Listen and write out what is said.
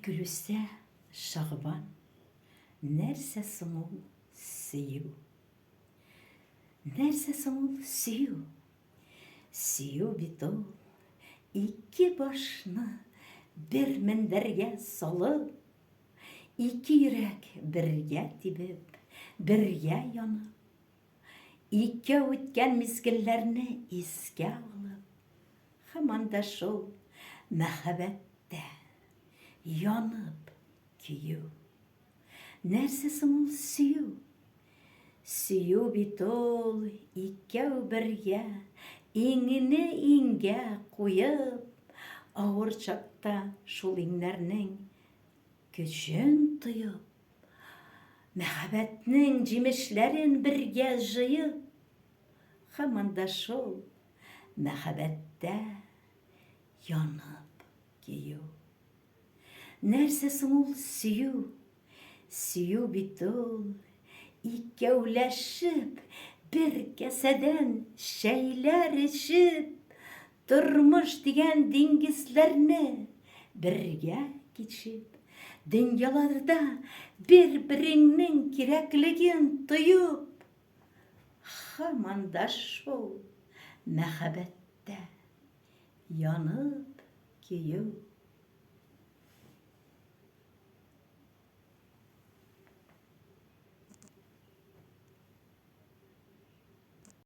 Гүлүсә Шағбан, нәрсә соң ул сөю? Нәрсә соң ул сөю? Сөю бит ул ике башны бер мендәргә салып, ике йөрәк бергә тибеп, бергә янып, икәү үткән мизгелләрне искә алып, һаман да шул мәхәббәттә янып көю. Нәрсә соң ул сөю? Сөю бит ул икәү бергә иңне иңгә куеп, авыр чакта шул иңнәрнең көчен тоеп, мәхәббәтнең җимешләрен бергә җыеп, һаман да шул мәхәббәттә янып көю. Нәрсә соң ул сөю? Сөю бит ул икәүләшеп бер кәсәдән шәйләр эчеп, тормыш дигән диңгезләрне бергә кичеп, дөньяларда бер-береңнең кирәклеген тоеп, һаман да шул мәхәббәттә янып көю.